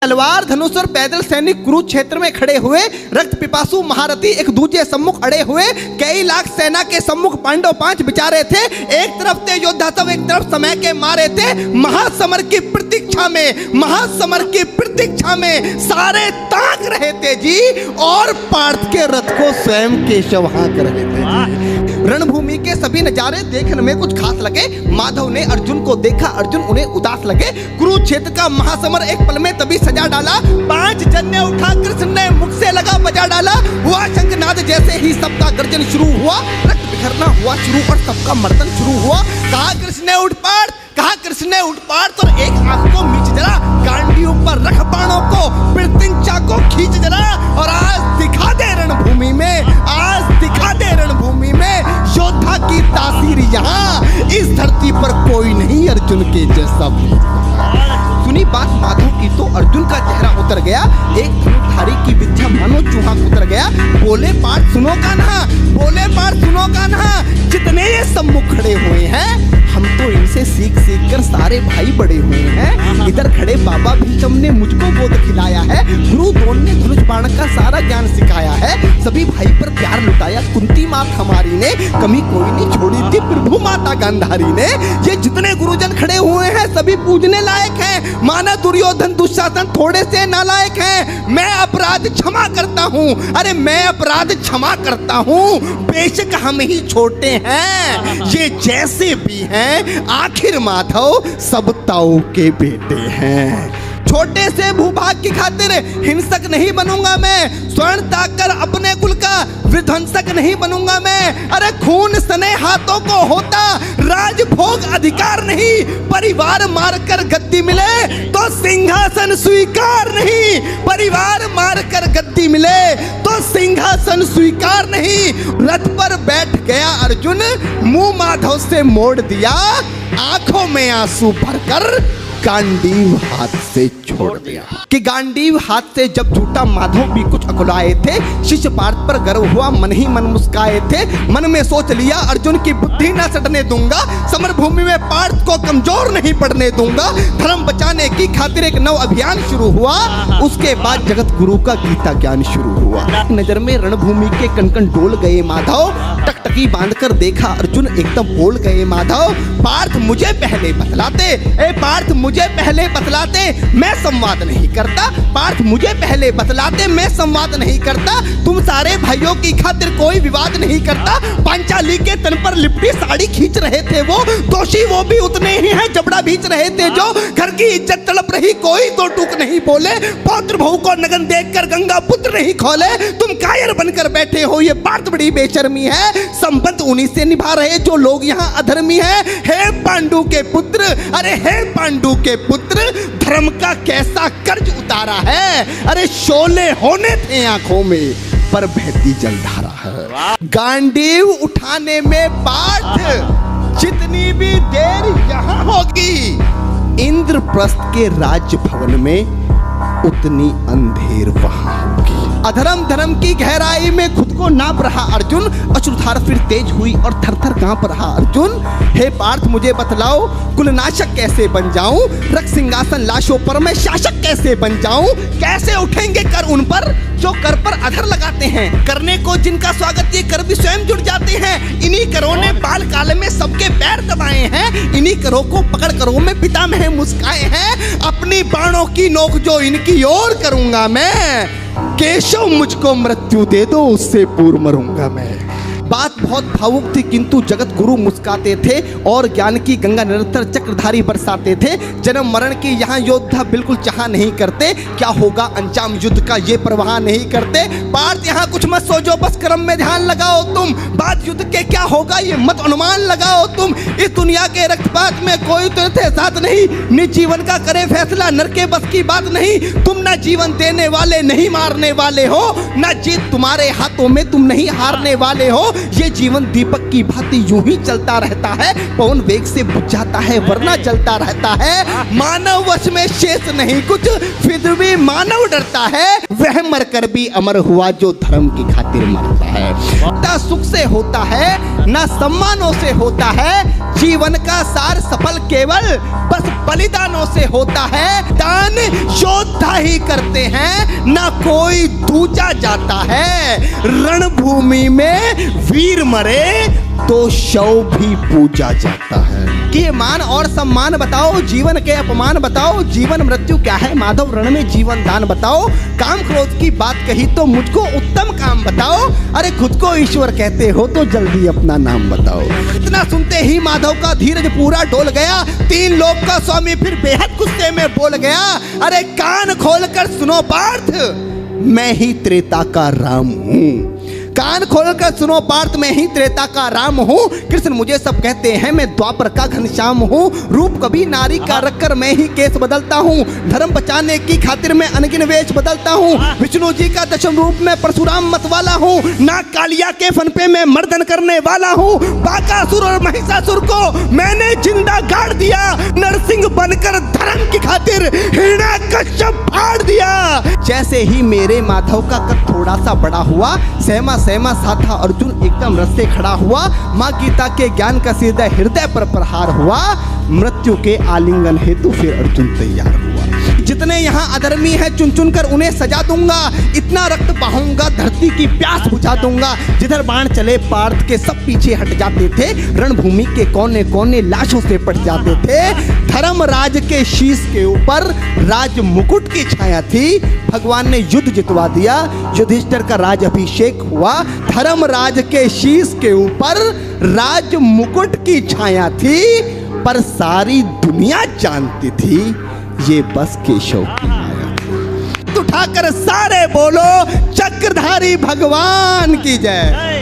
तलवार धनुष और पैदल सैनिक कुरुक्षेत्र में खड़े हुए, रक्त पिपासु महारथी एक दूसरे सम्मुख अड़े हुए, कई लाख सेना के सम्मुख पांडव 5 बिचारे थे। एक तरफ थे योद्धा सब, एक तरफ समय के मारे थे। महासमर की प्रतीक्षा में, महासमर की प्रतीक्षा में सारे ताक रहे थे जी, और पार्थ के रथ को स्वयं केशव हाँक रहे थे। रणभूमि के सभी नजारे देखने में कुछ खास लगे। माधव ने अर्जुन को देखा, अर्जुन उन्हें उदास लगे। कुरुक्षेत्र का महासमर एक पल में तभी सजा डाला। 5 जन्य उठा कृष्ण ने मुख से लगा बजा डाला। हुआ शंखनाद जैसे ही सबका गर्जन शुरू हुआ, रक्त बिखरना हुआ शुरू और सबका मर्दन शुरू हुआ। कहा कृष्ण ने उठ पार्थ, कहा कृष्ण ने उठ पार्थ, और एक आंख को मीच जरा, गांडी ऊपर रख बाणों को, प्रत्यंचा को खींच जरा, और आज दिखा दे रणभूमि में, आज दिखा दे रणभूमि में योद्धा की तासीर। यहाँ इस धरती पर कोई नहीं अर्जुन के जैसा। सुनी बात माधव की तो अर्जुन का चेहरा उतर गया। एक धनुर्धारी की विद्या मानो चूहा उतर गया। बोले पार्थ सुनो कान्हा, बोले पार्थ सुनो कान्हा, जितने ये सम्मुख खड़े हुए हैं, हम तो इनसे सीख सीख कर सारे भाई बड़े हुए हैं। इधर खड़े बाबा भीष्म ने मुझको बोध खिलाया है, गुरु द्रोण ने धनुष बाण का सारा ज्ञान सिखाया है, सभी भाई पर प्यार लुटाया कुंती मात हमारी ने, कमी कोई नहीं छोड़ी थी प्रभु माता गांधारी ने। ये जितने गुरुजन खड़े हुए हैं सभी पूजने लायक हैं। माना दुर्योधन दुशासन थोड़े से नालायक हैं। मैं अपराध क्षमा करता हूँ, अरे मैं अपराध क्षमा करता हूँ, बेशक हम ही छोटे हैं, ये जैसे भी हैं आखिर माधव सब ताऊ के बेटे हैं। छोटे से भूभाग की खातिर हिंसक नहीं बनूंगा मैं, स्वर्ण त्याग कर अपने कुल का विध्वंसक नहीं बनूंगा मैं। अरे खून सने हाथों को होता राजभोग अधिकार नहीं, परिवार मारकर गद्दी मिले तो सिंहासन स्वीकार नहीं, परिवार मारकर गद्दी मिले तो सिंहासन स्वीकार नहीं। रथ पर बैठ गया अर्जुन, मुंह माधव से मोड़ दिया, आंखों में आंसू भरकर गांडीव हाथ से छोड़ दिया। कि गांडीव हाथ से जब झूठा माधव भी कुछ अकुलाए थे, शिष्य पार्थ पर गर्व हुआ, मन ही मन मुस्काए थे। मन में सोच लिया अर्जुन की बुद्धि न सटने दूंगा, समर भूमि में पार्थ को कमजोर नहीं पड़ने दूंगा। धर्म बचाने की खातिर एक नव अभियान शुरू हुआ। उसके बाद जगत गुरु का गीता ज्ञान शुरू हुआ। नजर में रणभूमि के कण-कण डोल गए माधव, टकटकी बांधकर देखा अर्जुन, एकदम बोल गए माधव, पार्थ मुझे पहले बतलाते, ए पार्थ मुझे पहले बतलाते, मैं संवाद नहीं करता। पार्थ मुझे पहले बतलाते, मैं संवाद नहीं करता। तुम सारे भाइयों की खातिर कोई विवाद नहीं करता। पांचाली के तन पर लिपटी साड़ी खींच रहे थे वो, दोषी वो भी उतने ही हैं, जबड़ा भींच रहे थे जो। घर की इज्जत तड़प रही, कोई दो टूक नहीं बोले। पौत्र बहू को नगन देखकर गंगा पुत्र नहीं खोले। तुम कायर बनकर बैठे हो, ये बात बड़ी बेशर्मी है। संबंध उन्हीं से निभा रहे जो लोग यहाँ अधर्मी हैं। हे पांडु के पुत्र, अरे हे पांडु के पुत्र, धर्म का कैसा कर्ज उतारा है। अरे शोले होने थे आंखों में, पर बहती जलधारा है। गांडीव उठाने में पार्थ जितनी भी देर यहाँ होगी, इंद्रप्रस्थ के राजभवन में उतनी अंधेर वहां होगी। अधर्म धर्म की गहराई में खुद को नाप रहा अर्जुन, अश्रुधार फिर तेज हुई और थर-थर कांप रहा अर्जुन। हे पार्थ मुझे बतलाओ, कुलनाशक कैसे बन जाऊं, रक्त सिंहासन लाशों पर मैं शासक कैसे बन जाऊं। कैसे उठेंगे कर उन पर जो कर पर अधर लगाते हैं, करने को जिनका स्वागत ये कर भी स्वयं जुड़ जाते हैं। इन्हीं करों ने बाल काल में सबके पैर दबाए हैं, इन्हीं करों को पकड़ करों में पितामह मुस्काए हैं। अपनी बाणों की नोक जो इनकी ओर करूंगा मैं, केशव मुझको मृत्यु दे दो, उससे पूर्व मरूंगा मैं। बात बहुत भावुक थी, किंतु जगत गुरु मुस्काते थे और ज्ञान की गंगा निरंतर चक्रधारी बरसाते थे। जन्म मरण की यहाँ योद्धा बिल्कुल चाह नहीं करते, क्या होगा अंजाम युद्ध का ये परवाह नहीं करते। पार्थ यहाँ कुछ मत सोचो, बस कर्म में ध्यान लगाओ तुम, बात युद्ध के क्या होगा ये मत अनुमान लगाओ तुम। इस दुनिया के रक्तपात में कोई तो साथ नहीं, निज जीवन का करे फैसला, नर के बस की बात नहीं। तुम ना जीवन देने वाले नहीं मारने वाले हो, ना जीत तुम्हारे हाथों में, तुम नहीं हारने वाले हो। ये जीवन दीपक की भांति यूं ही चलता रहता है, पवन वेग से बुझ जाता है वरना जलता रहता है। मानव वश में शेष नहीं कुछ, फिर भी मानव डरता है, वह मरकर भी अमर हुआ जो धर्म की खातिर मरता है। ना सुख से होता है ना सम्मानों से होता है, जीवन का सार सफल केवल बस बलिदानों से होता है। दान योद्धा ही करते हैं ना कोई दूजा जाता है, रणभूमि में वीर मरे तो शव भी पूजा जाता है। कि मान और सम्मान बताओ, जीवन के अपमान बताओ, जीवन मृत्यु क्या है माधव रण में जीवन दान बताओ। काम क्रोध की बात कही तो मुझको उत्तम काम बताओ, अरे खुद को ईश्वर कहते हो तो जल्दी अपना नाम बताओ। इतना सुनते ही माधव का धीरज पूरा डोल गया, तीन लोक का स्वामी फिर बेहद गुस्से में बोल गया, अरे कान खोलकर सुनो पार्थ, मैं ही त्रेता का राम हूं। कान खोलकर सुनो पार्थ, मैं ही त्रेता का राम हूँ। कृष्ण मुझे सब कहते हैं, मैं द्वापर का घनश्याम हूँ। रूप कभी नारी का रखकर मैं ही केस बदलता हूँ, धर्म बचाने की खातिर मैं अनगिन वेश बदलता हूँ। विष्णु जी का दशम रूप में परशुराम मत वाला हूँ, नाग कालिया के फन पे मैं मर्दन करने वाला हूँ। बाकासुर और महिषासुर को मैंने जिंदा गाड़ दिया, नरसिंह बनकर धर्म की खातिर हिरण्याकश्यप फाड़ दिया। जैसे ही मेरे माधव का कद थोड़ा सा बड़ा हुआ, सहमा सा था अर्जुन एकदम रस से खड़ा हुआ। माँ गीता के ज्ञान का सीधा हृदय पर प्रहार हुआ, मृत्यु के आलिंगन हेतु फिर अर्जुन तैयार हुआ। जितने यहाँ अधर्मी हैं चुन चुन कर उन्हें सजा दूंगा, इतना रक्त बहाऊंगा धरती की प्यास बुझा दूंगा। जिधर बाण चले पार्थ के सब पीछे हट जाते थे, रणभूमि के कोने कोने लाशों से पट जाते थे। धर्मराज के शीश के ऊपर राज मुकुट की छाया थी, भगवान ने युद्ध जितवा दिया, युधिष्ठिर का राज अभिषेक हुआ। धर्मराज के शीश के ऊपर राज मुकुट की छाया थी, पर सारी दुनिया जानती थी ये बस केशव की माया। उठाकर सारे बोलो चक्रधारी भगवान की जय।